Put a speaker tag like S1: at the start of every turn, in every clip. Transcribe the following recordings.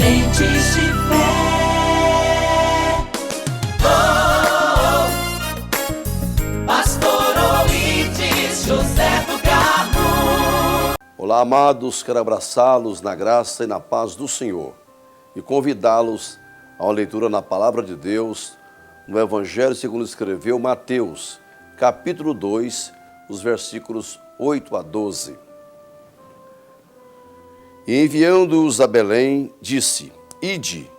S1: Sementes de fé. Oh, Pastor Oídes José do Carmo.
S2: Olá, amados, quero abraçá-los na graça e na paz do Senhor e convidá-los a uma leitura na Palavra de Deus, no Evangelho segundo escreveu Mateus, capítulo 2, os versículos 8 a 12. E enviando-os a Belém, disse: Ide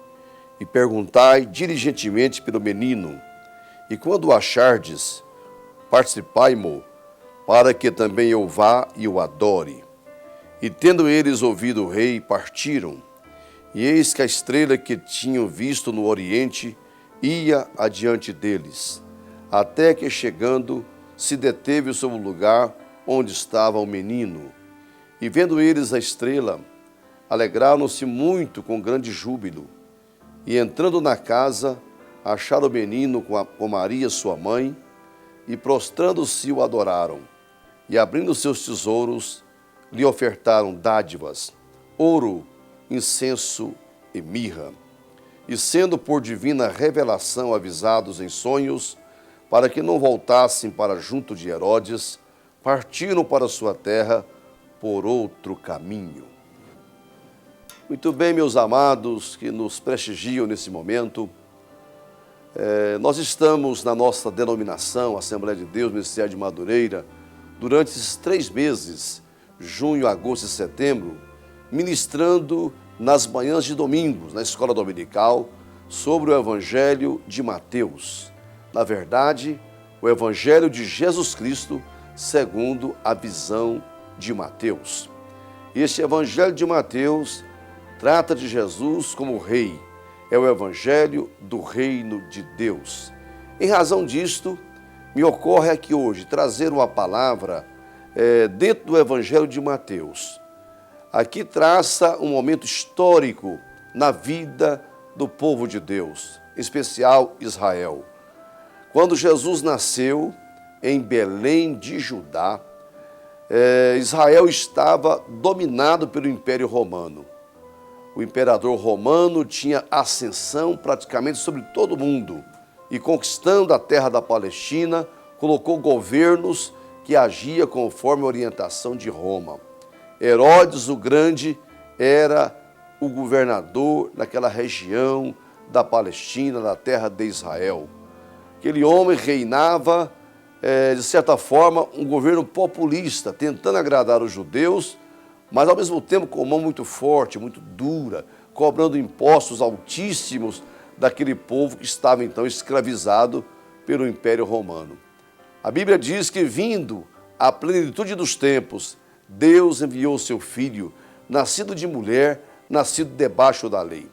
S2: e perguntai diligentemente pelo menino, e quando o achardes, participai-mo, para que também eu vá e o adore. E tendo eles ouvido o rei, partiram. E eis que a estrela que tinham visto no oriente ia adiante deles, até que chegando, se deteve sobre o lugar onde estava o menino. E vendo eles a estrela, alegraram-se muito com grande júbilo. E entrando na casa, acharam o menino com Maria, sua mãe, e prostrando-se o adoraram. E abrindo seus tesouros, lhe ofertaram dádivas, ouro, incenso e mirra. E sendo por divina revelação avisados em sonhos, para que não voltassem para junto de Herodes, partiram para sua terra por outro caminho. Muito bem, meus amados que nos prestigiam nesse momento, nós estamos na nossa denominação, Assembleia de Deus, Ministério de Madureira, durante esses 3 meses, junho, agosto e setembro, ministrando nas manhãs de domingos, na escola dominical, sobre o Evangelho de Mateus. Na verdade, o Evangelho de Jesus Cristo, segundo a visão de Mateus. Este Evangelho de Mateus trata de Jesus como Rei. É o Evangelho do Reino de Deus. Em razão disto, me ocorre aqui hoje trazer uma palavra dentro do Evangelho de Mateus. Aqui traça um momento histórico na vida do povo de Deus, em especial Israel. Quando Jesus nasceu em Belém de Judá, Israel estava dominado pelo Império Romano. O imperador romano tinha ascensão praticamente sobre todo o mundo e, conquistando a terra da Palestina, colocou governos que agiam conforme a orientação de Roma. Herodes o Grande era o governador daquela região da Palestina, da terra de Israel. Aquele homem reinava, de certa forma, um governo populista, tentando agradar os judeus, mas ao mesmo tempo com mão muito forte, muito dura, cobrando impostos altíssimos daquele povo que estava então escravizado pelo Império Romano. A Bíblia diz que, vindo à plenitude dos tempos, Deus enviou seu Filho, nascido de mulher, nascido debaixo da lei.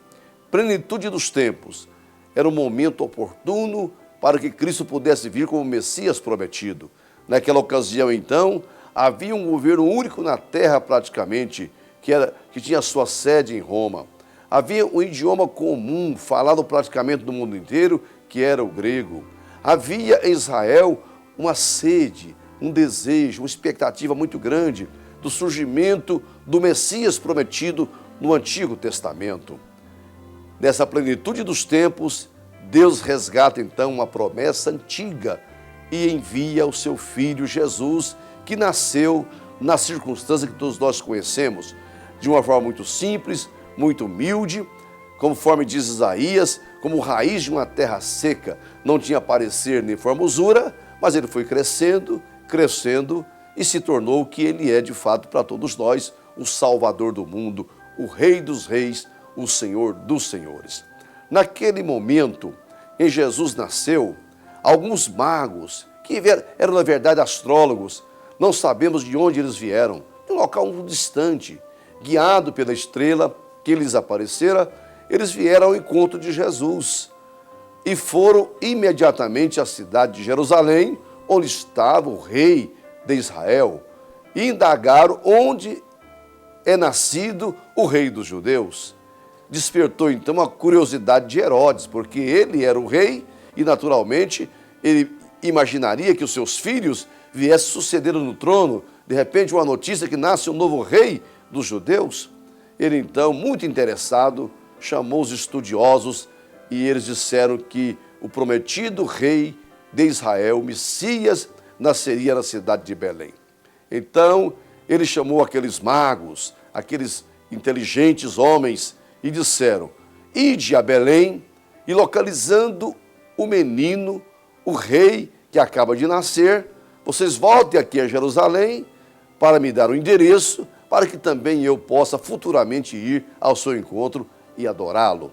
S2: Plenitude dos tempos era o momento oportuno para que Cristo pudesse vir como Messias prometido. Naquela ocasião, então, havia um governo único na terra praticamente, que tinha sua sede em Roma. Havia um idioma comum, falado praticamente no mundo inteiro, que era o grego. Havia em Israel uma sede, um desejo, uma expectativa muito grande do surgimento do Messias prometido no Antigo Testamento. Nessa plenitude dos tempos, Deus resgata então uma promessa antiga e envia o seu Filho Jesus, que nasceu na circunstância que todos nós conhecemos, de uma forma muito simples, muito humilde, conforme diz Isaías, como raiz de uma terra seca, não tinha parecer nem formosura, mas ele foi crescendo, crescendo e se tornou o que ele é de fato para todos nós, o Salvador do mundo, o Rei dos reis, o Senhor dos senhores. Naquele momento em Jesus nasceu, alguns magos, que eram na verdade astrólogos, não sabemos de onde eles vieram, de um local muito distante, guiado pela estrela que lhes aparecera, eles vieram ao encontro de Jesus e foram imediatamente à cidade de Jerusalém, onde estava o rei de Israel, e indagaram onde é nascido o rei dos judeus. Despertou então a curiosidade de Herodes, porque ele era o rei e naturalmente ele imaginaria que os seus filhos viessem suceder no trono. De repente, uma notícia que nasce um novo rei dos judeus. Ele então, muito interessado, chamou os estudiosos e eles disseram que o prometido rei de Israel, o Messias, nasceria na cidade de Belém. Então, ele chamou aqueles magos, aqueles inteligentes homens e disseram: ide a Belém e localizando o menino, o rei que acaba de nascer, vocês voltem aqui a Jerusalém para me dar o endereço, para que também eu possa futuramente ir ao seu encontro e adorá-lo.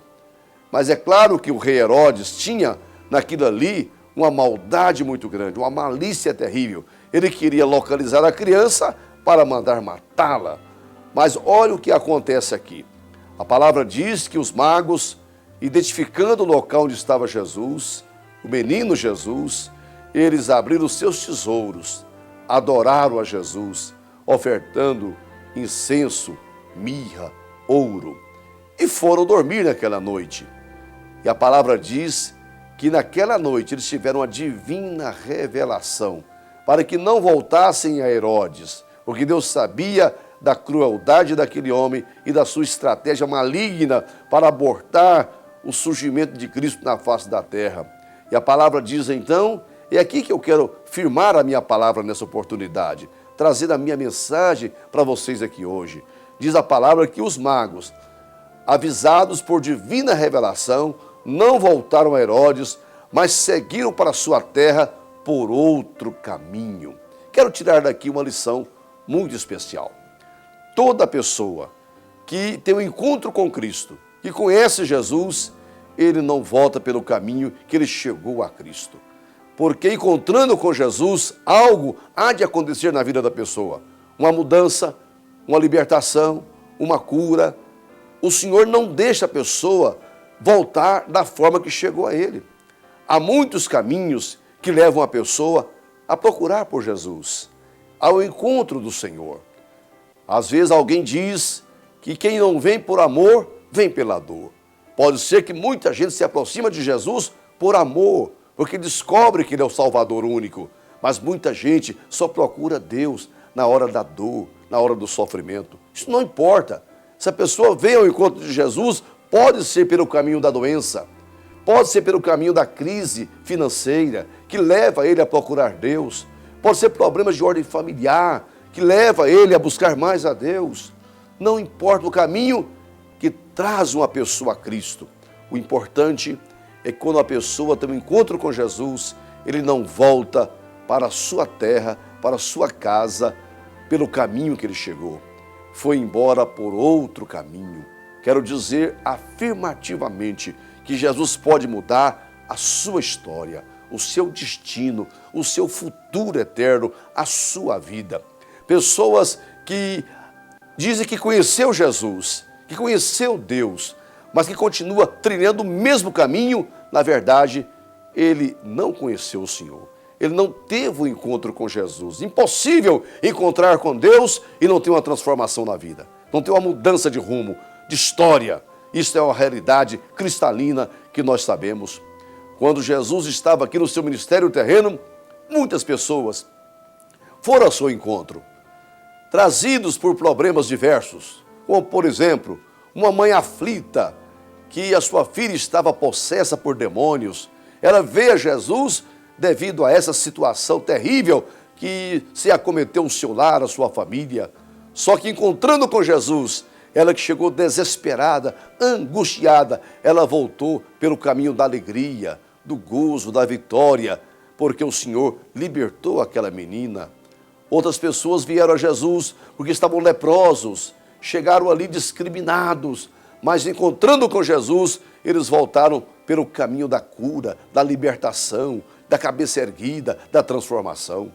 S2: Mas é claro que o rei Herodes tinha naquilo ali uma maldade muito grande, uma malícia terrível. Ele queria localizar a criança para mandar matá-la. Mas olha o que acontece aqui. A palavra diz que os magos, identificando o local onde estava Jesus, o menino Jesus, eles abriram os seus tesouros, adoraram a Jesus, ofertando incenso, mirra, ouro, e foram dormir naquela noite. E a palavra diz que naquela noite eles tiveram uma divina revelação, para que não voltassem a Herodes, porque Deus sabia da crueldade daquele homem e da sua estratégia maligna para abortar o surgimento de Cristo na face da terra. E a palavra diz então, é aqui que eu quero firmar a minha palavra nessa oportunidade, trazer a minha mensagem para vocês aqui hoje. Diz a palavra que os magos, avisados por divina revelação, não voltaram a Herodes, mas seguiram para a sua terra por outro caminho. Quero tirar daqui uma lição muito especial. Toda pessoa que tem um encontro com Cristo, que conhece Jesus, ele não volta pelo caminho que ele chegou a Cristo. Porque encontrando com Jesus, algo há de acontecer na vida da pessoa. Uma mudança, uma libertação, uma cura. O Senhor não deixa a pessoa voltar da forma que chegou a Ele. Há muitos caminhos que levam a pessoa a procurar por Jesus, ao encontro do Senhor. Às vezes alguém diz que quem não vem por amor, vem pela dor. Pode ser que muita gente se aproxima de Jesus por amor, porque descobre que Ele é o Salvador único. Mas muita gente só procura Deus na hora da dor, na hora do sofrimento. Isso não importa. Se a pessoa vem ao encontro de Jesus, pode ser pelo caminho da doença, pode ser pelo caminho da crise financeira, que leva ele a procurar Deus. Pode ser problemas de ordem familiar, que leva ele a buscar mais a Deus. Não importa o caminho que traz uma pessoa a Cristo. O importante é que quando a pessoa tem um encontro com Jesus, ele não volta para a sua terra, para a sua casa, pelo caminho que ele chegou. Foi embora por outro caminho. Quero dizer afirmativamente que Jesus pode mudar a sua história, o seu destino, o seu futuro eterno, a sua vida. Pessoas que dizem que conheceu Jesus, que conheceu Deus, mas que continua trilhando o mesmo caminho, na verdade, ele não conheceu o Senhor. Ele não teve um encontro com Jesus. Impossível encontrar com Deus e não ter uma transformação na vida. Não ter uma mudança de rumo, de história. Isso é uma realidade cristalina que nós sabemos. Quando Jesus estava aqui no seu ministério terreno, muitas pessoas foram ao seu encontro, trazidos por problemas diversos, como, por exemplo, uma mãe aflita, que a sua filha estava possessa por demônios. Ela veio a Jesus devido a essa situação terrível que se acometeu o seu lar, a sua família. Só que encontrando com Jesus, ela que chegou desesperada, angustiada, ela voltou pelo caminho da alegria, do gozo, da vitória, porque o Senhor libertou aquela menina. Outras pessoas vieram a Jesus porque estavam leprosos, chegaram ali discriminados, mas encontrando com Jesus, eles voltaram pelo caminho da cura, da libertação, da cabeça erguida, da transformação.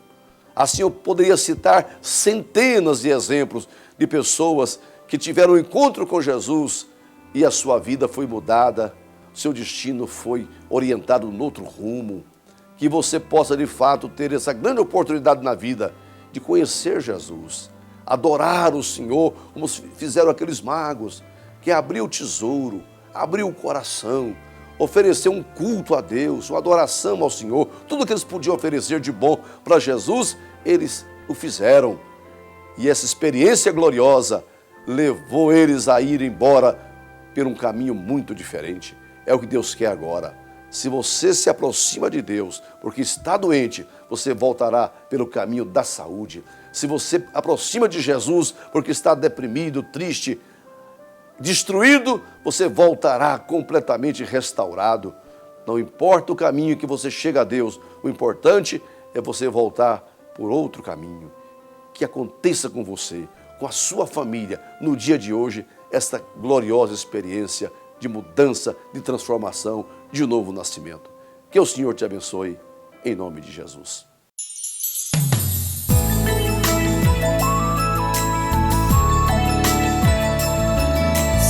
S2: Assim eu poderia citar centenas de exemplos de pessoas que tiveram um encontro com Jesus e a sua vida foi mudada, seu destino foi orientado em outro rumo. Que você possa de fato ter essa grande oportunidade na vida de conhecer Jesus, adorar o Senhor, como fizeram aqueles magos, que abriu o tesouro, abriu o coração, ofereceu um culto a Deus, uma adoração ao Senhor. Tudo que eles podiam oferecer de bom para Jesus, eles o fizeram. E essa experiência gloriosa levou eles a ir embora por um caminho muito diferente. É o que Deus quer agora. Se você se aproxima de Deus porque está doente, você voltará pelo caminho da saúde. Se você aproxima de Jesus porque está deprimido, triste, destruído, você voltará completamente restaurado. Não importa o caminho que você chega a Deus, o importante é você voltar por outro caminho. Que aconteça com você, com a sua família, no dia de hoje, esta gloriosa experiência de mudança, de transformação, de um novo nascimento. Que o Senhor te abençoe, em nome de Jesus.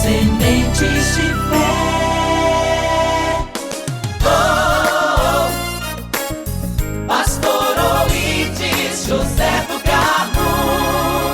S1: Sementes de fé. Oh, Pastor Oídes José.